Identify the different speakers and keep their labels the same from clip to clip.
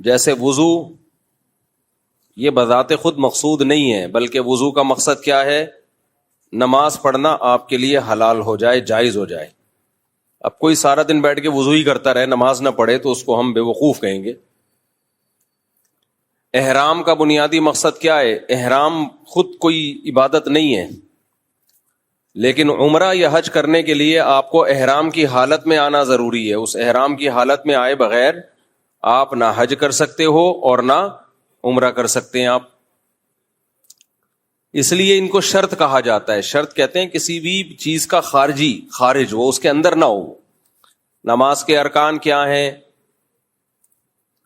Speaker 1: جیسے وضو یہ بذات خود مقصود نہیں ہے، بلکہ وضو کا مقصد کیا ہے؟ نماز پڑھنا آپ کے لیے حلال ہو جائے، جائز ہو جائے۔ اب کوئی سارا دن بیٹھ کے وضو ہی کرتا رہے، نماز نہ پڑھے، تو اس کو ہم بے وقوف کہیں گے۔ احرام کا بنیادی مقصد کیا ہے؟ احرام خود کوئی عبادت نہیں ہے، لیکن عمرہ یا حج کرنے کے لیے آپ کو احرام کی حالت میں آنا ضروری ہے۔ اس احرام کی حالت میں آئے بغیر آپ نہ حج کر سکتے ہو اور نہ عمرہ کر سکتے ہیں آپ، اس لیے ان کو شرط کہا جاتا ہے۔ شرط کہتے ہیں کسی بھی چیز کا خارج وہ اس کے اندر نہ ہو۔ نماز کے ارکان کیا ہیں؟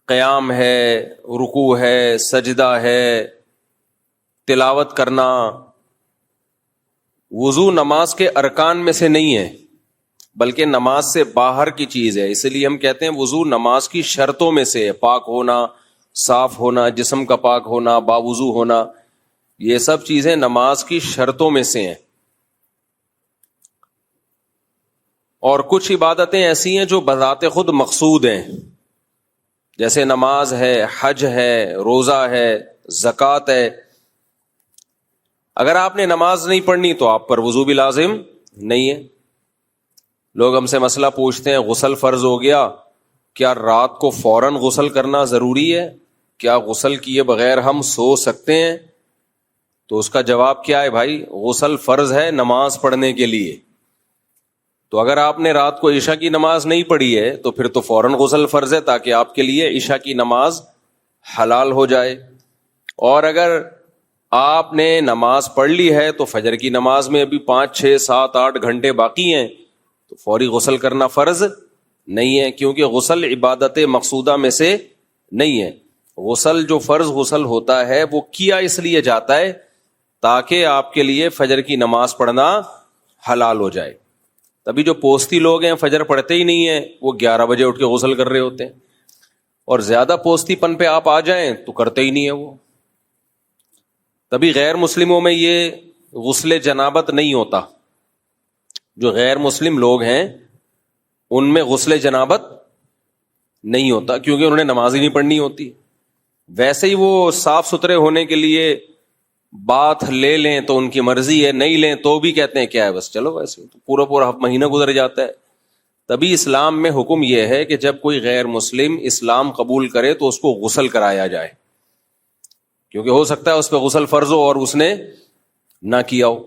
Speaker 1: قیام ہے، رکوع ہے، سجدہ ہے، تلاوت کرنا۔ وضو نماز کے ارکان میں سے نہیں ہے، بلکہ نماز سے باہر کی چیز ہے، اس لیے ہم کہتے ہیں وضو نماز کی شرطوں میں سے ہے۔ پاک ہونا، صاف ہونا، جسم کا پاک ہونا، باوضو ہونا، یہ سب چیزیں نماز کی شرطوں میں سے ہیں۔ اور کچھ عبادتیں ایسی ہیں جو بذات خود مقصود ہیں، جیسے نماز ہے، حج ہے، روزہ ہے، زکوٰۃ ہے۔ اگر آپ نے نماز نہیں پڑھنی تو آپ پر وضو بھی لازم نہیں ہے۔ لوگ ہم سے مسئلہ پوچھتے ہیں، غسل فرض ہو گیا، کیا رات کو فوراً غسل کرنا ضروری ہے؟ کیا غسل کیے بغیر ہم سو سکتے ہیں؟ تو اس کا جواب کیا ہے بھائی؟ غسل فرض ہے نماز پڑھنے کے لیے، تو اگر آپ نے رات کو عشاء کی نماز نہیں پڑھی ہے تو پھر تو فوراً غسل فرض ہے، تاکہ آپ کے لیے عشاء کی نماز حلال ہو جائے۔ اور اگر آپ نے نماز پڑھ لی ہے تو فجر کی نماز میں ابھی 5 6 7 8 گھنٹے باقی ہیں، تو فوری غسل کرنا فرض نہیں ہے، کیونکہ غسل عبادت مقصودہ میں سے نہیں ہے۔ غسل جو فرض غسل ہوتا ہے وہ کیا اس لیے جاتا ہے تاکہ آپ کے لیے فجر کی نماز پڑھنا حلال ہو جائے۔ تبھی جو پوستی لوگ ہیں فجر پڑھتے ہی نہیں ہیں، وہ 11 بجے اٹھ کے غسل کر رہے ہوتے ہیں، اور زیادہ پوستی پن پہ آپ آ جائیں تو کرتے ہی نہیں ہے وہ۔ تبھی غیر مسلموں میں یہ غسل جنابت نہیں ہوتا، جو غیر مسلم لوگ ہیں ان میں غسل جنابت نہیں ہوتا، کیونکہ انہوں نے نماز ہی نہیں پڑھنی ہوتی۔ ویسے ہی وہ صاف ستھرے ہونے کے لیے بات لے لیں تو ان کی مرضی ہے، نہیں لیں تو بھی کہتے ہیں کیا ہے بس چلو، ویسے تو پورا مہینہ گزر جاتا ہے۔ تبھی اسلام میں حکم یہ ہے کہ جب کوئی غیر مسلم اسلام قبول کرے تو اس کو غسل کرایا جائے، کیونکہ ہو سکتا ہے اس پہ غسل فرض ہو اور اس نے نہ کیا ہو۔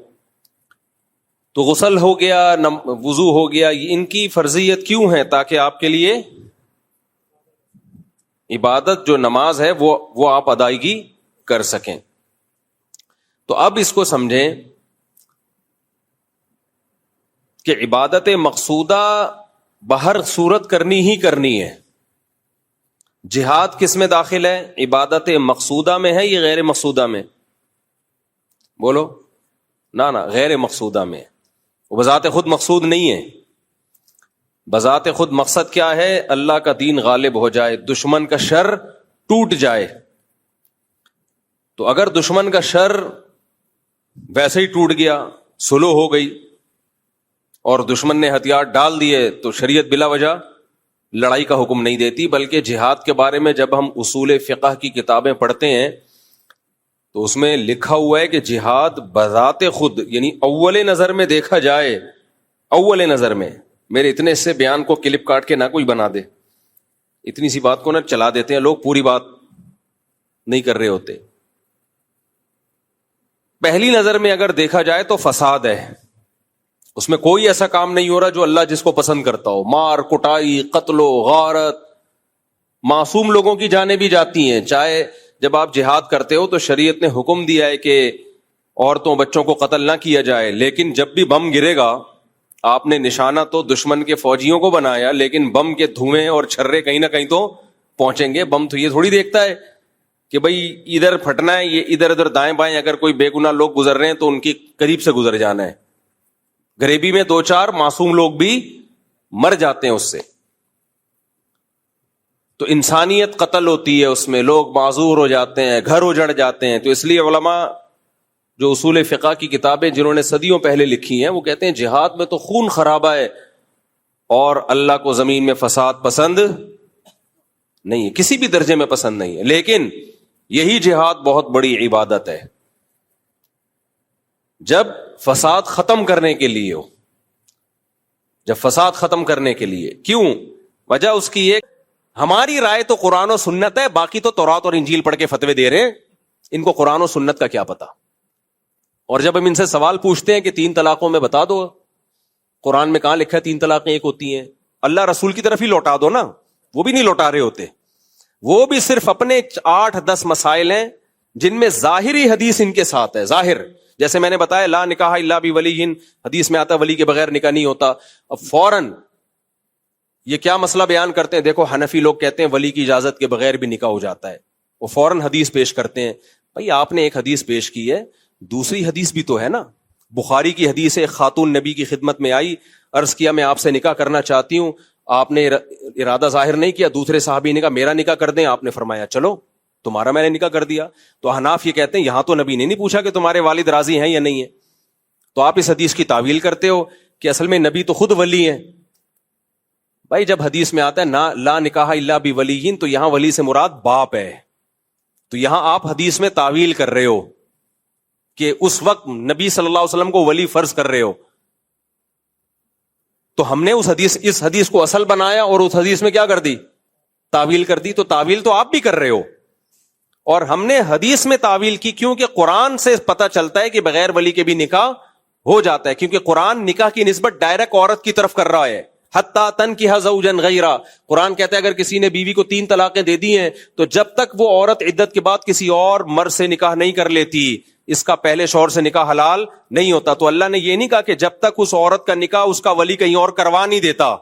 Speaker 1: تو غسل ہو گیا، وضو ہو گیا، ان کی فرضیت کیوں ہے؟ تاکہ آپ کے لیے عبادت جو نماز ہے وہ آپ ادائیگی کر سکیں۔ تو اب اس کو سمجھیں کہ عبادت مقصودہ بہر صورت کرنی ہی کرنی ہے۔ جہاد کس میں داخل ہے؟ عبادت مقصودہ میں ہے یا غیر مقصودہ میں؟ بولو نا، غیر مقصودہ میں۔ وہ بذات خود مقصود نہیں ہے۔ بذات خود مقصد کیا ہے؟ اللہ کا دین غالب ہو جائے، دشمن کا شر ٹوٹ جائے۔ تو اگر دشمن کا شر ویسے ہی ٹوٹ گیا، صلح ہو گئی اور دشمن نے ہتھیار ڈال دیے، تو شریعت بلا وجہ لڑائی کا حکم نہیں دیتی، بلکہ جہاد کے بارے میں جب ہم اصول فقہ کی کتابیں پڑھتے ہیں تو اس میں لکھا ہوا ہے کہ جہاد بذات خود، یعنی اول نظر میں دیکھا جائے، اول نظر میں، میرے اتنے سے بیان کو کلپ کاٹ کے نہ کوئی بنا دے، اتنی سی بات کو نہ چلا دیتے ہیں لوگ، پوری بات نہیں کر رہے ہوتے۔ پہلی نظر میں اگر دیکھا جائے تو فساد ہے، اس میں کوئی ایسا کام نہیں ہو رہا جو اللہ جس کو پسند کرتا ہو۔ مار کٹائی، قتل و غارت، معصوم لوگوں کی جانیں بھی جاتی ہیں۔ چاہے جب آپ جہاد کرتے ہو تو شریعت نے حکم دیا ہے کہ عورتوں بچوں کو قتل نہ کیا جائے، لیکن جب بھی بم گرے گا، آپ نے نشانہ تو دشمن کے فوجیوں کو بنایا، لیکن بم کے دھوئیں اور چھرے کہیں نہ کہیں تو پہنچیں گے۔ بم تو یہ تھوڑی دیکھتا ہے کہ بھئی ادھر پھٹنا ہے، یہ ادھر ادھر دائیں بائیں اگر کوئی بے گناہ لوگ گزر رہے ہیں تو ان کی قریب سے گزر جانا ہے۔ غریبی میں 2-4 معصوم لوگ بھی مر جاتے ہیں اس سے۔ تو انسانیت قتل ہوتی ہے، اس میں لوگ معذور ہو جاتے ہیں، گھر اجڑ جاتے ہیں۔ تو اس لیے علماء جو اصول فقہ کی کتابیں جنہوں نے صدیوں پہلے لکھی ہیں وہ کہتے ہیں جہاد میں تو خون خرابہ ہے اور اللہ کو زمین میں فساد پسند نہیں ہے, کسی بھی درجے میں پسند نہیں ہے. لیکن یہی جہاد بہت بڑی عبادت ہے جب فساد ختم کرنے کے لیے ہو, جب فساد ختم کرنے کے لیے. کیوں؟ وجہ اس کی ایک, ہماری رائے تو قرآن و سنت ہے, باقی تو تورات اور انجیل پڑھ کے فتوے دے رہے ہیں, ان کو قرآن و سنت کا کیا پتا. اور جب ہم ان سے سوال پوچھتے ہیں کہ 3 طلاقوں میں بتا دو, قرآن میں کہاں لکھا ہے 3 طلاقیں ایک ہوتی ہیں؟ اللہ رسول کی طرف ہی لوٹا دو نا, وہ بھی نہیں لوٹا رہے ہوتے. وہ بھی صرف اپنے 8-10 مسائل ہیں جن میں ظاہری حدیث ان کے ساتھ ہے. ظاہر, جیسے میں نے بتایا لا نکاح الا بولی, حدیث میں آتا ولی کے بغیر نکاح نہیں ہوتا. اب فوراً یہ کیا مسئلہ بیان کرتے ہیں, دیکھو حنفی لوگ کہتے ہیں ولی کی اجازت کے بغیر بھی نکاح ہو جاتا ہے. وہ فوراً حدیث پیش کرتے ہیں. بھائی آپ نے ایک حدیث پیش کی ہے, دوسری حدیث بھی تو ہے نا. بخاری کی حدیث ہے, خاتون نبی کی خدمت میں آئی, عرض کیا میں آپ سے نکاح کرنا چاہتی ہوں, آپ نے ارادہ ظاہر نہیں کیا, دوسرے صحابی نے کہا میرا نکاح کر دیں, آپ نے فرمایا چلو تمہارا میں نے نکاح کر دیا. تو حناف یہ کہتے ہیں یہاں تو نبی نے نہیں پوچھا کہ تمہارے والد راضی ہیں یا نہیں ہے, تو آپ اس حدیث کی تعویل کرتے ہو کہ اصل میں نبی تو خود ولی ہیں. بھائی جب حدیث میں آتا ہے لا نکاح الا بولی, تو یہاں ولی سے مراد باپ ہے. تو یہاں آپ حدیث میں تعویل کر رہے ہو کہ اس وقت نبی صلی اللہ علیہ وسلم کو ولی فرض کر رہے ہو. تو ہم نے اس حدیث کو اصل بنایا اور اس حدیث میں کیا کر دی, تعویل کر دی. تو تعویل تو آپ بھی کر رہے ہو, اور ہم نے حدیث میں تعویل کی کیونکہ قرآن سے پتہ چلتا ہے کہ بغیر ولی کے بھی نکاح ہو جاتا ہے, کیونکہ قرآن نکاح کی نسبت ڈائریکٹ عورت کی طرف کر رہا ہے. حتیٰ تنکح زوجا غیرہ, قرآن کہتا ہے اگر کسی نے بیوی کو 3 طلاقیں دے دی ہیں تو جب تک وہ عورت عدت کے بعد کسی اور مرد سے نکاح نہیں کر لیتی, اس کا پہلے شوہر سے نکاح حلال نہیں ہوتا. تو اللہ نے یہ نہیں کہا کہ جب تک اس عورت کا نکاح اس کا ولی کہیں اور کروا نہیں دیتا.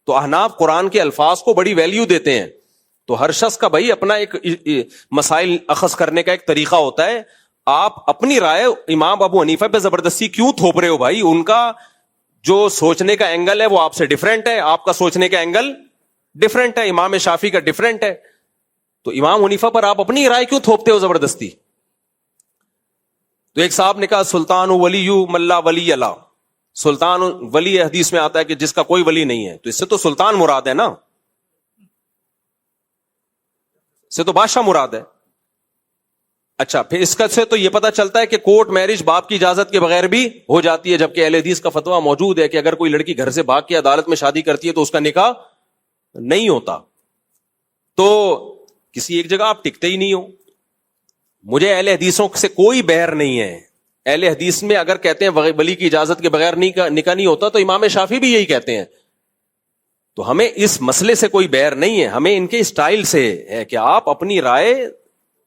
Speaker 1: تو احناف قرآن کے الفاظ کو بڑی ویلیو دیتے ہیں. تو ہر شخص کا بھائی اپنا ایک مسائل اخذ کرنے کا ایک طریقہ ہوتا ہے. آپ اپنی رائے امام ابو حنیفہ پہ زبردستی کیوں تھوپ رہے ہو بھائی؟ ان کا جو سوچنے کا اینگل ہے وہ آپ سے ڈیفرنٹ ہے, آپ کا سوچنے کا اینگل ڈیفرنٹ ہے, امام شافعی کا ڈیفرنٹ ہے. تو امام حنیفہ پر آپ اپنی رائے کیوں تھوپتے ہو زبردستی؟ تو ایک صاحب نے کہا سلطان ولی ملا ولی اللہ, سلطان ولی حدیث میں آتا ہے کہ جس کا کوئی ولی نہیں ہے. تو اس سے تو سلطان مراد ہے نا, اس سے تو بادشاہ مراد ہے. اچھا پھر اس کا سے تو یہ پتا چلتا ہے کہ کورٹ میرج باپ کی اجازت کے بغیر بھی ہو جاتی ہے, جبکہ اہل حدیث کا فتویٰ موجود ہے کہ اگر کوئی لڑکی گھر سے بھاگ کے عدالت میں شادی کرتی ہے تو اس کا نکاح نہیں ہوتا. تو کسی ایک جگہ آپ ٹکتے ہی نہیں ہو. مجھے اہل حدیثوں سے کوئی بہر نہیں ہے. اہل حدیث میں اگر کہتے ہیں ولی کی اجازت کے بغیر نکاح نہیں ہوتا تو امام شافعی بھی یہی کہتے ہیں. تو ہمیں اس مسئلے سے کوئی بہر نہیں ہے, ہمیں ان کے اسٹائل سے ہے کہ آپ اپنی رائے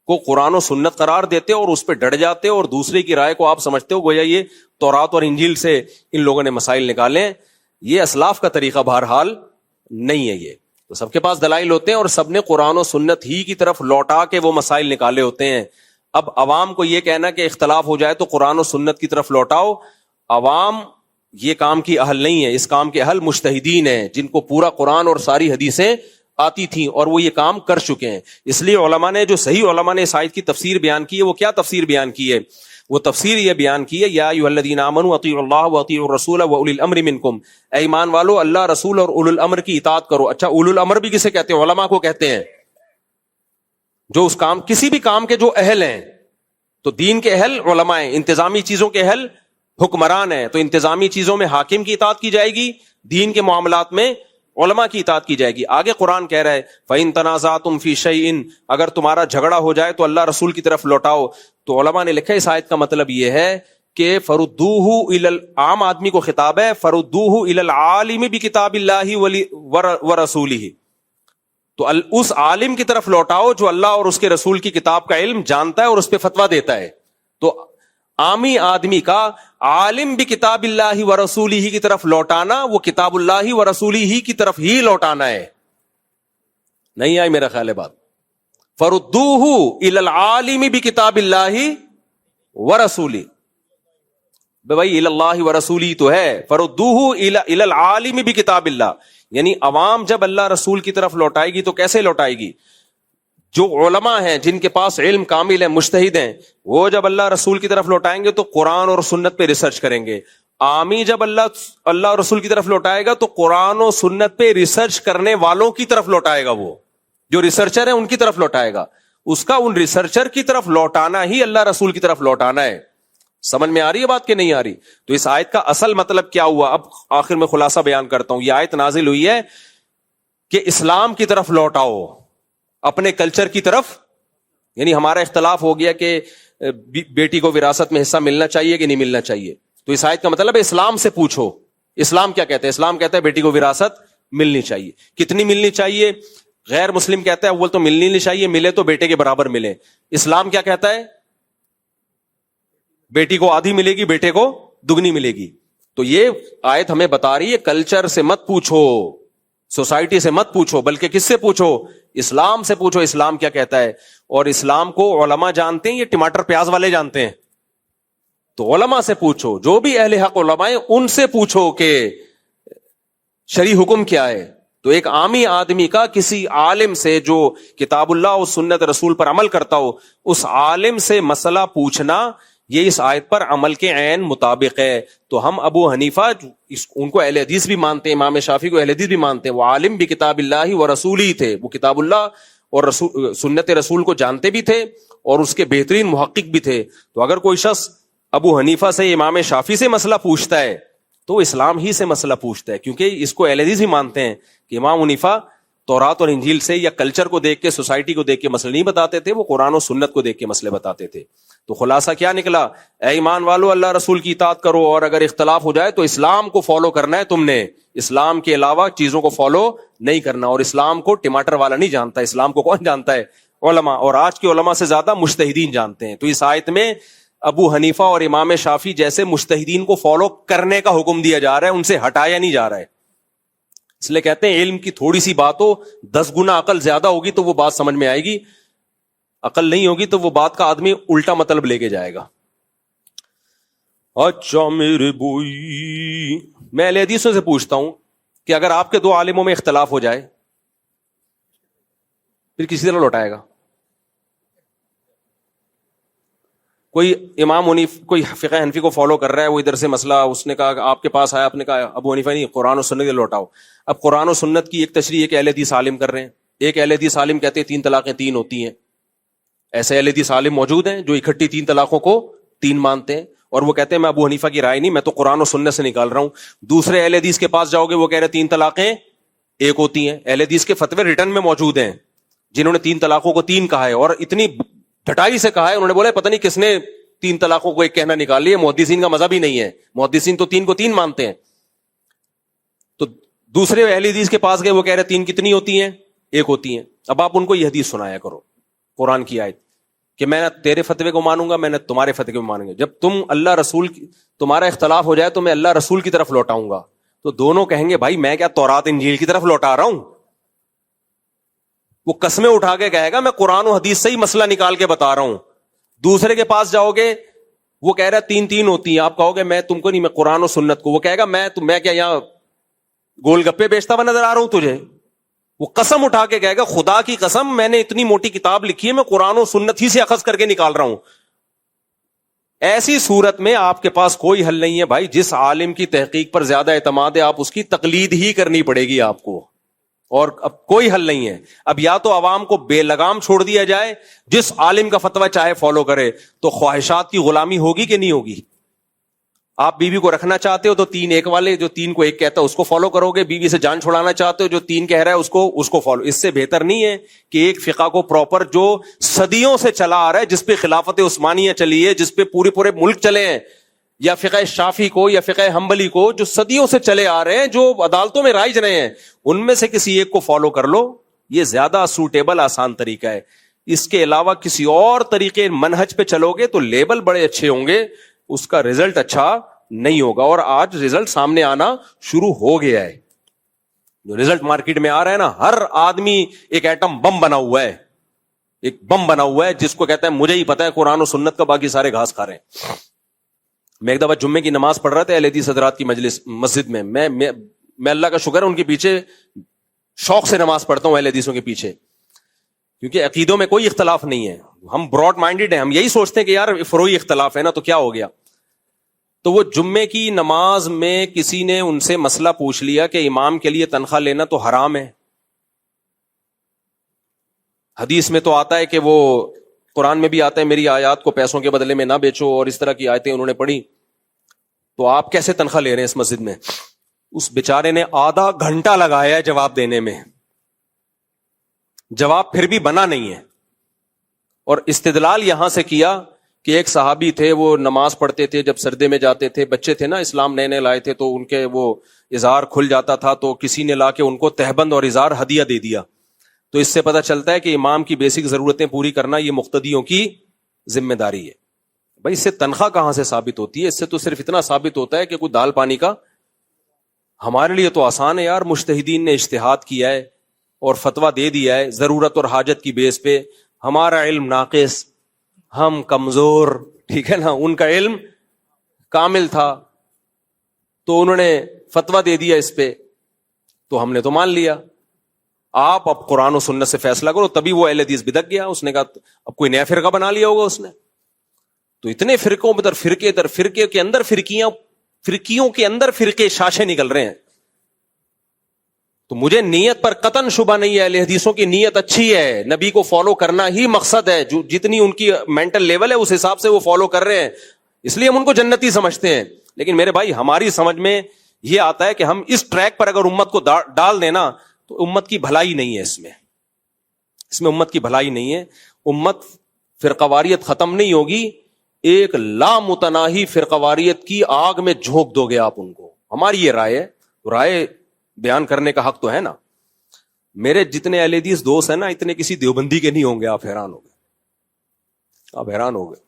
Speaker 1: کو قرآن و سنت قرار دیتے اور اس پہ ڈٹ جاتے اور دوسرے کی رائے کو آپ سمجھتے ہو گویا یہ تورات اور انجیل سے ان لوگوں نے مسائل نکالے. یہ اسلاف کا طریقہ بہرحال نہیں ہے. یہ تو سب کے پاس دلائل ہوتے ہیں اور سب نے قرآن و سنت ہی کی طرف لوٹا کے وہ مسائل نکالے ہوتے ہیں. اب عوام کو یہ کہنا کہ اختلاف ہو جائے تو قرآن و سنت کی طرف لوٹاؤ, عوام یہ کام کی اہل نہیں ہے. اس کام کے اہل مجتہدین ہیں جن کو پورا قرآن اور ساری حدیثیں آتی تھیں اور وہ یہ کام کر چکے ہیں. اس لیے علماء نے, جو صحیح علماء نے اس آیت کی تفسیر بیان کی ہے, وہ کیا تفسیر بیان کی ہے؟ وہ تفسیر یہ بیان کی ہے یا ایھا الذین آمنوا اطیعوا اللہ واطیعوا الرسول واولی الامر منکم, اے ایمان والو اللہ رسول اور اولو الامر کی اطاعت کرو. اچھا اولو الامر بھی کسے کہتے ہیں؟ علماء کو کہتے ہیں, جو اس کام کسی بھی کام کے جو اہل ہیں. تو دین کے اہل علماء ہیں, انتظامی چیزوں کے اہل حکمران ہیں. تو انتظامی چیزوں میں حاکم کی اطاعت کی جائے گی, دین کے معاملات میں علماء کی اطاعت کی جائے گی. آگے قرآن کہہ رہا ہے فَإِن تَنَازَعْتُمْ فِي شَيْءٍ, اگر تمہارا جھگڑا ہو جائے تو اللہ رسول کی طرف لوٹاؤ. تو علماء نے لکھا اس آیت کا مطلب یہ ہے کہ فَرُدُّوهُ إِلَى, عام آدمی کو خطاب ہے, فَرُدُّوهُ إِلَى الْعَالِمِ بِكِتَابِ اللَّهِ وَرَسُولِهِ. تو اس عالم کی طرف لوٹاؤ جو اللہ اور اس کے رسول کی کتاب کا علم جانتا ہے اور اس پہ فتویٰ دیتا ہے. تو عامی آدمی کا عالم بھی کتاب اللہ و رسولہ کی طرف لوٹانا, وہ کتاب اللہ و رسولہ کی طرف ہی لوٹانا ہے. نہیں آئی میرا خیال ہے بات؟ فردوہ الی العالم بکتاب اللہ و رسولہ, بھائی الی اللہ و رسولہ تو ہے, فردوہ الی العالم بکتاب اللہ, یعنی عوام جب اللہ رسول کی طرف لوٹائے گی تو کیسے لوٹائے گی؟ جو علماء ہیں جن کے پاس علم کامل ہے, مجتہد ہیں, وہ جب اللہ رسول کی طرف لوٹائیں گے تو قرآن اور سنت پہ ریسرچ کریں گے. عامی جب اللہ اور رسول کی طرف لوٹائے گا تو قرآن و سنت پہ ریسرچ کرنے والوں کی طرف لوٹائے گا. وہ جو ریسرچر ہے ان کی طرف لوٹائے گا. اس کا ان ریسرچر کی طرف لوٹانا ہی اللہ رسول کی طرف لوٹانا ہے. سمجھ میں آ رہی ہے بات کہ نہیں آ رہی؟ تو اس آیت کا اصل مطلب کیا ہوا؟ اب آخر میں خلاصہ بیان کرتا ہوں. یہ آیت نازل ہوئی ہے کہ اسلام کی طرف لوٹاؤ, اپنے کلچر کی طرف. یعنی ہمارا اختلاف ہو گیا کہ بیٹی کو وراثت میں حصہ ملنا چاہیے کہ نہیں ملنا چاہیے, تو اس آیت کا مطلب ہے اسلام سے پوچھو. اسلام کیا کہتا ہے؟ اسلام کہتا ہے بیٹی کو وراثت ملنی چاہیے. کتنی ملنی چاہیے؟ غیر مسلم کہتا ہے اول تو ملنی نہیں چاہیے, ملے تو بیٹے کے برابر ملے. اسلام کیا کہتا ہے؟ بیٹی کو آدھی ملے گی, بیٹے کو دگنی ملے گی. تو یہ آیت ہمیں بتا رہی ہے کلچر سے مت پوچھو, سوسائٹی سے مت پوچھو, بلکہ کس سے پوچھو؟ اسلام سے پوچھو اسلام کیا کہتا ہے. اور اسلام کو علماء جانتے ہیں, یہ ٹماٹر پیاز والے جانتے ہیں؟ تو علماء سے پوچھو, جو بھی اہل حق علماء ہیں ان سے پوچھو کہ شرعی حکم کیا ہے. تو ایک عامی آدمی کا کسی عالم سے جو کتاب اللہ اور سنت رسول پر عمل کرتا ہو, اس عالم سے مسئلہ پوچھنا یہ اس آیت پر عمل کے عین مطابق ہے. تو ہم ابو حنیفہ ان کو اہل حدیث بھی مانتے ہیں, امام شافعی کو اہل حدیث بھی مانتے ہیں. وہ عالم بھی کتاب اللہ و رسول ہی تھے, وہ کتاب اللہ اور سنت رسول کو جانتے بھی تھے اور اس کے بہترین محقق بھی تھے. تو اگر کوئی شخص ابو حنیفہ سے, امام شافعی سے مسئلہ پوچھتا ہے تو اسلام ہی سے مسئلہ پوچھتا ہے, کیونکہ اس کو اہل حدیث بھی مانتے ہیں کہ امام حنیفہ تورات اور انجیل سے یا کلچر کو دیکھ کے, سوسائٹی کو دیکھ کے مسئلے نہیں بتاتے تھے, وہ قرآن و سنت کو دیکھ کے مسئلے بتاتے تھے. تو خلاصہ کیا نکلا؟ اے ایمان والو, اللہ رسول کی اطاعت کرو, اور اگر اختلاف ہو جائے تو اسلام کو فالو کرنا ہے تم نے, اسلام کے علاوہ چیزوں کو فالو نہیں کرنا. اور اسلام کو ٹماٹر والا نہیں جانتا, اسلام کو کون جانتا ہے؟ علماء, اور آج کے علماء سے زیادہ مجتہدین جانتے ہیں. تو اس آیت میں ابو حنیفہ اور امام شافعی جیسے مجتہدین کو فالو کرنے کا حکم دیا جا رہا ہے, ان سے ہٹایا نہیں جا رہا ہے. اس لیے کہتے ہیں علم کی تھوڑی سی بات ہو, 10 گنا عقل زیادہ ہوگی تو وہ بات سمجھ میں آئے گی, عقل نہیں ہوگی تو وہ بات کا آدمی الٹا مطلب لے کے جائے گا. اچھا میرے بھائی, میں اہل حدیثوں سے پوچھتا ہوں کہ اگر آپ کے 2 عالموں میں اختلاف ہو جائے پھر کسی طرح لوٹائے گا؟ کوئی امام کوئی فقہ حنفی کو فالو کر رہا ہے, وہ ادھر سے مسئلہ اس نے کہا, آپ کے پاس آیا, آپ نے کہا ابو حنیفہ نہیں, قرآن و سنت کے لوٹاؤ. اب قرآن و سنت کی ایک تشریح ایک اہل حدیث عالم کر رہے ہیں, ایک اہل حدیث عالم کہتے ہیں 3 طلاقیں 3 ہوتی ہیں. ایسے اہل حدیث عالم موجود ہیں جو اکٹھی 3 طلاقوں کو 3 مانتے ہیں, اور وہ کہتے ہیں میں ابو حنیفہ کی رائے نہیں, میں تو قرآن و سنت سے نکال رہا ہوں. دوسرے اہل حدیث کے پاس جاؤ گے, وہ کہہ رہے 3 طلاقیں 1 ہوتی ہیں. اہل حدیث کے فتوے ریٹن میں موجود ہیں جنہوں نے 3 طلاقوں کو 3 کہا ہے, اور اتنی ڈھٹائی سے کہا ہے, انہوں نے بولا پتہ نہیں کس نے 3 طلاقوں کو 1 کہنا نکال لیا. محدثین کا مذہب ہی نہیں ہے, محدثین تو 3 کو 3 مانتے ہیں. تو دوسرے اہل حدیث کے پاس گئے, وہ کہہ رہے 3 کتنی ہوتی ہیں؟ 1 ہوتی ہیں. اب آپ ان کو یہ حدیث سنایا کرو, قرآن کی آیت, کہ میں نہ تیرے فتوے کو مانوں گا, میں نہ تمہارے فتوے کو مانوں گا. جب تم اللہ رسول تمہارا اختلاف ہو جائے تو میں اللہ رسول کی طرف لوٹاؤں گا. تو دونوں کہیں گے بھائی میں کیا تورات انجیل کی طرف لوٹا رہا ہوں. وہ قسمیں اٹھا کے کہے گا میں قرآن و حدیث سے ہی مسئلہ نکال کے بتا رہا ہوں. دوسرے کے پاس جاؤ گے, وہ کہہ رہا 3 ہوتی ہیں, آپ کہو گے میں تم کو نہیں, میں قرآن و سنت کو. وہ کہے گا میں کیا یہاں گول گپے بیچتا ہوا نظر آ رہا ہوں تجھے؟ وہ قسم اٹھا کے کہے گا خدا کی قسم میں نے اتنی موٹی کتاب لکھی ہے, میں قرآن و سنت ہی سے اخذ کر کے نکال رہا ہوں. ایسی صورت میں آپ کے پاس کوئی حل نہیں ہے بھائی. جس عالم کی تحقیق پر زیادہ اعتماد ہے آپ اس کی تقلید ہی کرنی پڑے گی آپ کو, اور اب کوئی حل نہیں ہے. اب یا تو عوام کو بے لگام چھوڑ دیا جائے, جس عالم کا فتویٰ چاہے فالو کرے, تو خواہشات کی غلامی ہوگی کہ نہیں ہوگی؟ آپ بیوی کو رکھنا چاہتے ہو تو 3 والے جو 3 کو 1 کہتا ہے اس کو فالو کرو گے. بیوی سے جان چھڑانا چاہتے ہو جو 3 کہہ رہا ہے اس کو فالو. اس سے بہتر نہیں ہے کہ ایک فقہ کو پراپر جو صدیوں سے چلا آ رہا ہے, جس پہ خلافت عثمانیہ چلی ہے, جس پہ پورے ملک چلے ہیں, یا فقہ شافعی کو یا فقہ حنبلی کو جو صدیوں سے چلے آ رہے ہیں, جو عدالتوں میں رائج رہے ہیں, ان میں سے کسی ایک کو فالو کر لو. یہ زیادہ سوٹیبل آسان طریقہ ہے. اس کے علاوہ کسی اور طریقے منہج پہ چلو گے تو لیبل بڑے اچھے ہوں گے, اس کا رزلٹ اچھا نہیں ہوگا. اور آج رزلٹ سامنے آنا شروع ہو گیا ہے. جو رزلٹ مارکیٹ میں آ رہا ہے نا, ہر آدمی ایک ایٹم بم بنا ہوا ہے, ایک بم بنا ہوا ہے جس کو کہتا ہے مجھے ہی پتا ہے قرآن و سنت کا, باقی سارے گھاس کھا رہے ہیں. میں ایک دفعہ جمعے کی نماز پڑھ رہا تھا اہل حدیث حضرات کی مسجد میں. میں اللہ کا شکر ہے ان کے پیچھے شوق سے نماز پڑھتا ہوں, اہل حدیثوں کے پیچھے, کیونکہ عقیدوں میں کوئی اختلاف نہیں ہے. ہم براڈ مائنڈیڈ ہیں, ہم یہی سوچتے ہیں کہ یار فروعی اختلاف ہے نا تو کیا ہو گیا. تو وہ جمعے کی نماز میں کسی نے ان سے مسئلہ پوچھ لیا کہ امام کے لیے تنخواہ لینا تو حرام ہے. حدیث میں تو آتا ہے کہ وہ, قرآن میں بھی آتا ہے میری آیات کو پیسوں کے بدلے میں نہ بیچو, اور اس طرح کی آیتیں انہوں نے پڑھی. تو آپ کیسے تنخواہ لے رہے ہیں اس مسجد میں؟ اس بیچارے نے آدھا گھنٹہ لگایا ہے جواب دینے میں, جواب پھر بھی بنا نہیں ہے. اور استدلال یہاں سے کیا کہ ایک صحابی تھے, وہ نماز پڑھتے تھے, جب سردے میں جاتے تھے, بچے تھے نا, اسلام نئے نئے لائے تھے, تو ان کے وہ ازار کھل جاتا تھا, تو کسی نے لا کے ان کو تہبند اور ازار ہدیہ دے دیا. تو اس سے پتہ چلتا ہے کہ امام کی بیسک ضرورتیں پوری کرنا یہ مقتدیوں کی ذمہ داری ہے. بھائی اس سے تنخواہ کہاں سے ثابت ہوتی ہے؟ اس سے تو صرف اتنا ثابت ہوتا ہے کہ کوئی دال پانی کا. ہمارے لیے تو آسان ہے یار, مجتہدین نے اجتہاد کیا ہے اور فتویٰ دے دیا ہے ضرورت اور حاجت کی بیس پہ. ہمارا علم ناقص, ہم کمزور, ٹھیک ہے نا, ان کا علم کامل تھا, تو انہوں نے فتویٰ دے دیا اس پہ, تو ہم نے تو مان لیا. آپ اب قرآن و سنت سے فیصلہ کرو. تبھی وہ اہل حدیث بدک گیا, اس نے کہا اب کوئی نیا فرقہ بنا لیا ہوگا اس نے. تو اتنے فرقوں میں فرقے در فرقے کے اندر فرقیوں کے اندر فرقے شاشے نکل رہے ہیں. تو مجھے نیت پر قطعاً شبہ نہیں ہے, اہل حدیثوں کی نیت اچھی ہے, نبی کو فالو کرنا ہی مقصد ہے, جو جتنی ان کی مینٹل لیول ہے اس حساب سے وہ فالو کر رہے ہیں, اس لیے ہم ان کو جنتی سمجھتے ہیں. لیکن میرے بھائی ہماری سمجھ میں یہ آتا ہے کہ ہم اس ٹریک پر اگر امت کو ڈال دینا تو امت کی بھلائی نہیں ہے. اس میں امت کی بھلائی نہیں ہے. امت فرقواریت ختم نہیں ہوگی, ایک لامتناہی فرقواریت کی آگ میں جھونک دو گے آپ ان کو. ہماری یہ رائے بیان کرنے کا حق تو ہے نا. میرے جتنے اہل حدیث دوست ہیں نا, اتنے کسی دیوبندی کے نہیں ہوں گے. آپ حیران ہو گئے.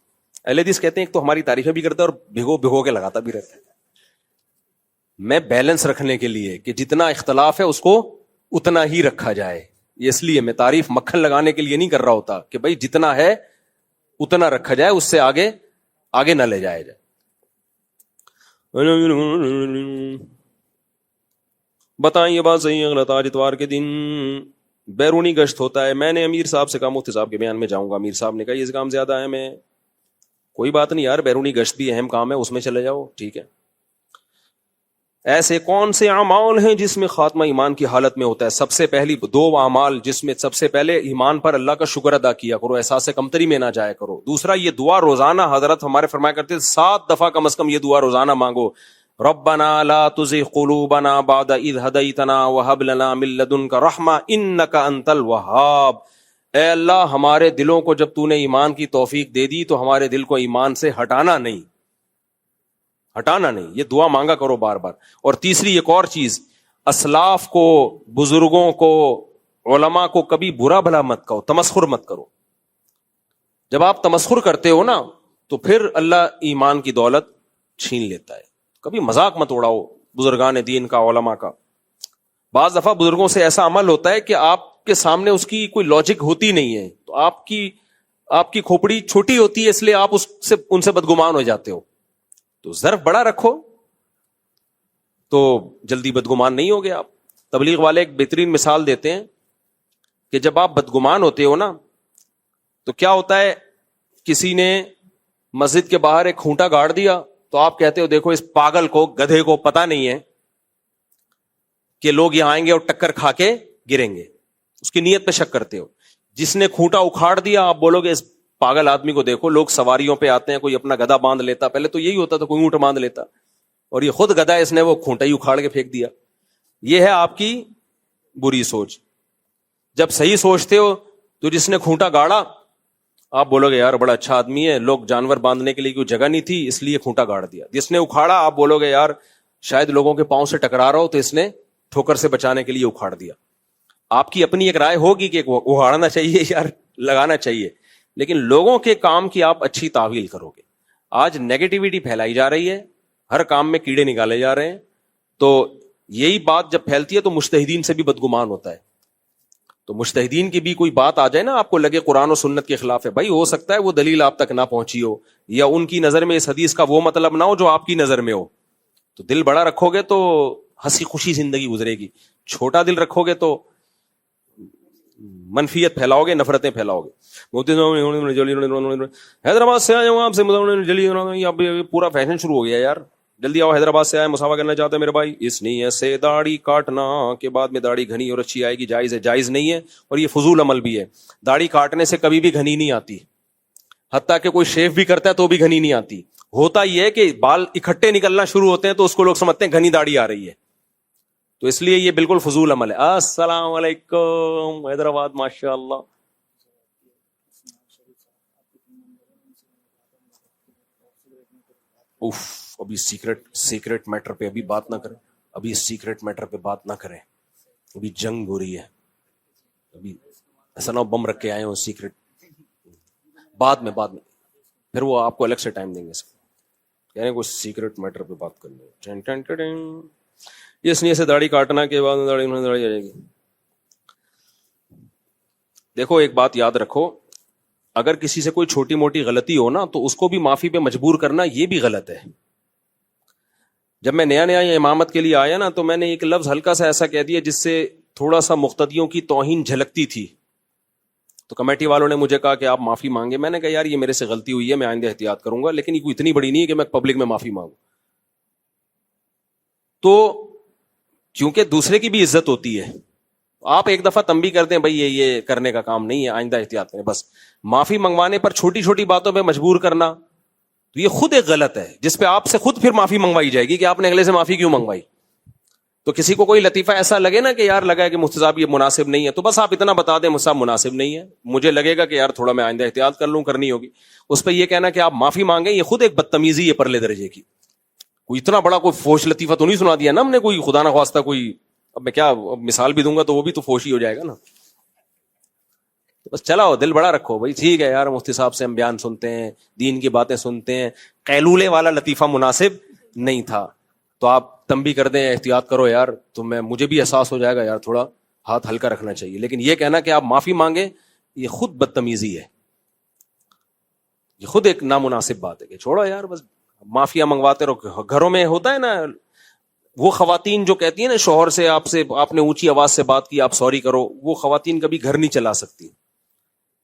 Speaker 1: اہل حدیث کہتے ہیں ایک تو ہماری تعریفیں بھی کرتا ہے اور بھگو کے لگاتا بھی رہتا ہے. میں بیلنس رکھنے کے لیے کہ جتنا اختلاف ہے اس کو اتنا ہی رکھا جائے, اس لیے میں تعریف مکھن لگانے کے لیے نہیں کر رہا ہوتا کہ بھائی جتنا ہے اتنا رکھا جائے, اس سے آگے نہ لے جائے. بتائیں یہ بات صحیح ہے غلط؟ آج اتوار کے دن بیرونی گشت ہوتا ہے. میں نے امیر صاحب سے کہا مفتی صاحب کے بیان میں جاؤں گا. امیر صاحب نے کہا یہ کام زیادہ اہم ہے. کوئی بات نہیں یار, بیرونی گشت بھی اہم کام ہے, اس میں چلے جاؤ, ٹھیک ہے. ایسے کون سے اعمال ہیں جس میں خاتمہ ایمان کی حالت میں ہوتا ہے؟ سب سے پہلی 2 اعمال جس میں سب سے پہلے ایمان پر اللہ کا شکر ادا کیا کرو, احساس کمتری میں نہ جایا کرو. دوسرا یہ دعا روزانہ, حضرت ہمارے فرمایا کرتے 7 دفعہ کم از کم یہ دعا روزانہ مانگو, ربنا لا تزغ قلوبنا بعد اذ هديتنا وهب لنا من لدنك رحمة انك انت الوهاب. اے اللہ ہمارے دلوں کو جب تو نے ایمان کی توفیق دے دی تو ہمارے دل کو ایمان سے ہٹانا نہیں. یہ دعا مانگا کرو بار بار. اور تیسری ایک اور چیز, اسلاف کو, بزرگوں کو, علماء کو کبھی برا بھلا مت کہو, تمسخر مت کرو. جب آپ تمسخر کرتے ہو نا تو پھر اللہ ایمان کی دولت چھین لیتا ہے. کبھی مذاق مت اڑاؤ بزرگان دین کا, علماء کا. بعض دفعہ بزرگوں سے ایسا عمل ہوتا ہے کہ آپ کے سامنے اس کی کوئی لاجک ہوتی نہیں ہے, تو آپ کی کھوپڑی چھوٹی ہوتی ہے, اس لیے آپ ان سے بدگمان ہو جاتے ہو. تو ظرف بڑا رکھو تو جلدی بدگمان نہیں ہوگے آپ. تبلیغ والے ایک بہترین مثال دیتے ہیں کہ جب آپ بدگمان ہوتے ہو نا تو کیا ہوتا ہے, کسی نے مسجد کے باہر ایک کھونٹا گاڑ دیا تو آپ کہتے ہو دیکھو اس پاگل کو, گدھے کو پتا نہیں ہے کہ لوگ یہاں آئیں گے اور ٹکر کھا کے گریں گے. اس کی نیت پہ شک کرتے ہو. جس نے کھونٹا اکھاڑ دیا آپ بولو گے اس پاگل آدمی کو دیکھو, لوگ سواریوں پہ آتے ہیں, کوئی اپنا گدھا باندھ لیتا, پہلے تو یہی ہوتا تھا کوئی اونٹ باندھ لیتا, اور یہ خود گدھا ہے, اس نے وہ کھونٹا ہی اکھاڑ کے پھینک دیا. یہ ہے آپ کی بری سوچ. جب صحیح سوچتے ہو تو جس نے کھونٹا گاڑا آپ بولو گے یار بڑا اچھا آدمی ہے, لوگ جانور باندھنے کے لیے کوئی جگہ نہیں تھی اس لیے کھونٹا گاڑ دیا. جس نے اکھاڑا آپ بولو گے یار شاید لوگوں کے پاؤں سے ٹکرا رہا ہو تو اس نے ٹھوکر سے بچانے کے لیے اکھاڑ دیا. آپ کی اپنی ایک رائے ہوگی کہ اکھاڑنا چاہیے یار لگانا چاہیے, لیکن لوگوں کے کام کی آپ اچھی تعویل کرو گے. آج نیگیٹیوٹی پھیلائی جا رہی ہے, ہر کام میں کیڑے نکالے جا رہے ہیں, تو یہی بات جب پھیلتی ہے تو مجتہدین سے بھی بدگمان ہوتا ہے. تو مجتہدین کی بھی کوئی بات آ جائے نا آپ کو لگے قرآن و سنت کے خلاف ہے, بھائی ہو سکتا ہے وہ دلیل آپ تک نہ پہنچی ہو, یا ان کی نظر میں اس حدیث کا وہ مطلب نہ ہو جو آپ کی نظر میں ہو. تو دل بڑا رکھو گے تو ہنسی خوشی زندگی گزرے گی, چھوٹا دل رکھو گے تو منفیت پھیلاؤ گے, نفرتیں پھیلاؤ گے. حیدرآباد سے آئے ہوں آپ سے, پورا فیشن شروع ہو گیا یار, جلدی آؤ حیدرآباد سے آئے, مسافہ کرنا چاہتے ہیں میرے بھائی. اس نیت سے داڑھی کاٹنا کے بعد میں داڑھی گھنی اور اچھی آئے گی, جائز ہے؟ جائز نہیں ہے, اور یہ فضول عمل بھی ہے. داڑھی کاٹنے سے کبھی بھی گھنی نہیں آتی, حتیٰ کہ کوئی شیو بھی کرتا ہے تو بھی گھنی نہیں آتی. ہوتا یہ ہے کہ بال اکٹھے نکلنا شروع ہوتے ہیں تو اس کو لوگ سمجھتے ہیں گھنی داڑھی آ رہی ہے, تو اس لیے یہ بالکل فضول عمل ہے. السلام علیکم حیدرآباد, ماشاء اللہ. اف, ابھی سیکرٹ میٹر پہ ابھی بات نہ کریں, ابھی سیکرٹ میٹر پہ بات نہ کریں, ابھی جنگ ہو رہی ہے. ابھی ایسا نہ بم رکھ کے آئے ہوں سیکرٹ, بعد میں پھر وہ آپ کو الگ سے ٹائم دیں گے. کہہ رہے ہیں کوئی سیکرٹ میٹر پہ بات کرنی ہے. اس نیت سے داڑھی کاٹنا کے بعد داڑھی آ جائے گی. دیکھو ایک بات یاد رکھو, اگر کسی سے کوئی چھوٹی موٹی غلطی ہو نا تو اس کو بھی معافی پہ مجبور کرنا یہ بھی غلط ہے. جب میں نیا یہ امامت کے لیے آیا نا تو میں نے ایک لفظ ہلکا سا ایسا کہہ دیا جس سے تھوڑا سا مقتدیوں کی توہین جھلکتی تھی, تو کمیٹی والوں نے مجھے کہا کہ آپ معافی مانگے. میں نے کہا یار یہ میرے سے غلطی ہوئی ہے, میں آئندہ احتیاط کروں گا, لیکن یہ کوئی اتنی بڑی نہیں ہے کہ میں پبلک میں معافی مانگوں. تو کیونکہ دوسرے کی بھی عزت ہوتی ہے, آپ ایک دفعہ تنبیہ کر دیں بھائی یہ کرنے کا کام نہیں ہے, آئندہ احتیاط کریں. بس معافی منگوانے پر چھوٹی چھوٹی باتوں پہ مجبور کرنا تو یہ خود ایک غلط ہے, جس پہ آپ سے خود پھر معافی منگوائی جائے گی کہ آپ نے اگلے سے معافی کیوں منگوائی. تو کسی کو کوئی لطیفہ ایسا لگے نا کہ یار لگا ہے کہ مفتی صاحب یہ مناسب نہیں ہے, تو بس آپ اتنا بتا دیں مفتی صاحب مناسب نہیں ہے, مجھے لگے گا کہ یار تھوڑا میں آئندہ احتیاط کر لوں, کرنی ہوگی. اس پہ یہ کہنا کہ آپ معافی مانگیں یہ خود ایک بدتمیزی ہے پرلے درجے کی. کوئی اتنا بڑا کوئی فوش لطیفہ تو نہیں سنا دیا نا ہم نے, کوئی خدا نہ خواستہ کوئی, اب میں کیا مثال بھی دوں گا تو وہ بھی تو فوش ہی ہو جائے گا نا. بس چلاؤ دل بڑا رکھو بھائی, ٹھیک ہے یار مفتی صاحب سے ہم بیان سنتے ہیں, دین کی باتیں سنتے ہیں, قیلولے والا لطیفہ مناسب نہیں تھا, تو آپ تنبیہ کر دیں احتیاط کرو یار, تو مجھے بھی احساس ہو جائے گا یار تھوڑا ہاتھ ہلکا رکھنا چاہیے. لیکن یہ کہنا کہ آپ معافی مانگیں یہ خود بدتمیزی ہے, یہ خود ایک نامناسب بات ہے کہ چھوڑو یار بس معافیا منگواتے رہو. گھروں میں ہوتا ہے نا وہ خواتین جو کہتی ہیں نا شوہر سے آپ نے اونچی آواز سے بات کی آپ سوری کرو, وہ خواتین کبھی گھر نہیں چلا سکتی.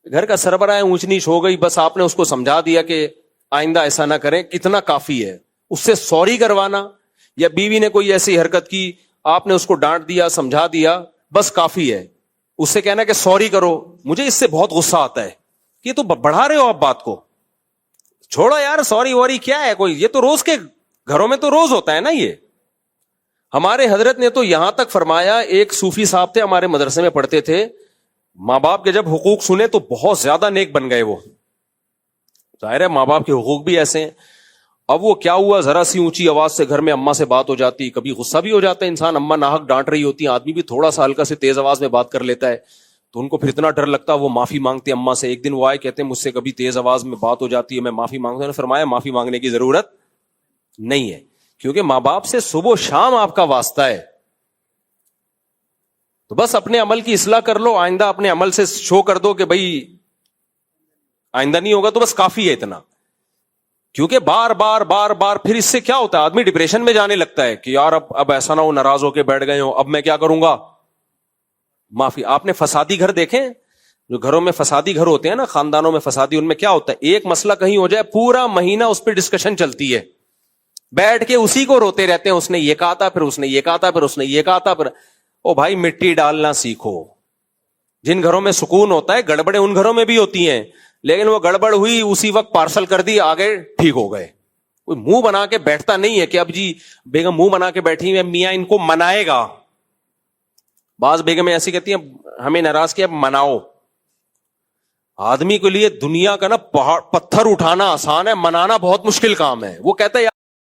Speaker 1: گھر کا سربراہ اونچ نیچ ہو گئی, بس آپ نے اس کو سمجھا دیا کہ آئندہ ایسا نہ کریں, کتنا کافی ہے. اس سے سوری کروانا, یا بیوی نے کوئی ایسی حرکت کی آپ نے اس کو ڈانٹ دیا سمجھا دیا, بس کافی ہے. اس سے کہنا کہ سوری کرو, مجھے اس سے بہت غصہ آتا ہے کہ یہ تو بڑھا رہے ہو آپ بات کو, چھوڑو یار سوری ووری کیا ہے کوئی, یہ تو روز کے گھروں میں تو روز ہوتا ہے نا. یہ ہمارے حضرت نے تو یہاں تک فرمایا, ایک صوفی صاحب تھے ہمارے مدرسے میں پڑھتے تھے, ماں باپ کے جب حقوق سنے تو بہت زیادہ نیک بن گئے. وہ ظاہر ہے ماں باپ کے حقوق بھی ایسے ہیں. اب وہ کیا ہوا, ذرا سی اونچی آواز سے گھر میں اماں سے بات ہو جاتی, کبھی غصہ بھی ہو جاتا ہے انسان, اماں ناحق ڈانٹ رہی ہوتی ہیں, آدمی بھی تھوڑا سا ہلکا سے تیز آواز میں بات کر لیتا ہے, تو ان کو پھر اتنا ڈر لگتا وہ معافی مانگتے اماں سے. ایک دن وہ آئے کہتے ہیں مجھ سے کبھی تیز آواز میں بات ہو جاتی ہے میں معافی مانگتا ہوں. فرمایا معافی مانگنے کی ضرورت نہیں ہے, کیونکہ ماں باپ سے صبح و شام آپ کا واسطہ ہے. تو بس اپنے عمل کی اصلاح کر لو, آئندہ اپنے عمل سے شو کر دو کہ بھائی آئندہ نہیں ہوگا, تو بس کافی ہے اتنا. کیونکہ بار بار بار بار پھر اس سے کیا ہوتا ہے, آدمی ڈپریشن میں جانے لگتا ہے کہ یار اب ایسا نہ ہو ناراض ہو کے بیٹھ گئے ہو, اب میں کیا کروں گا. معافی. آپ نے فسادی گھر دیکھیں, جو گھروں میں فسادی گھر ہوتے ہیں نا, خاندانوں میں فسادی, ان میں کیا ہوتا ہے, ایک مسئلہ کہیں ہو جائے پورا مہینہ اس پہ ڈسکشن چلتی ہے, بیٹھ کے اسی کو روتے رہتے ہیں, اس نے یہ کہا تھا, پھر اس نے یہ کہا تھا, پھر اس نے یہ کہا تھا. پھر او بھائی مٹی ڈالنا سیکھو. جن گھروں میں سکون ہوتا ہے, گڑبڑیں ان گھروں میں بھی ہوتی ہیں, لیکن وہ گڑبڑ ہوئی اسی وقت پارسل کر دی, آگے ٹھیک ہو گئے. کوئی منہ بنا کے بیٹھتا نہیں ہے کہ اب جی بیگم منہ بنا کے بیٹھی ہیں میاں ان کو منائے گا. بعض بیگمیں ایسی کہتی ہیں ہمیں ناراض کیا, مناؤ. آدمی کے لیے دنیا کا نا پتھر اٹھانا آسان ہے, منانا بہت مشکل کام ہے. وہ کہتا ہے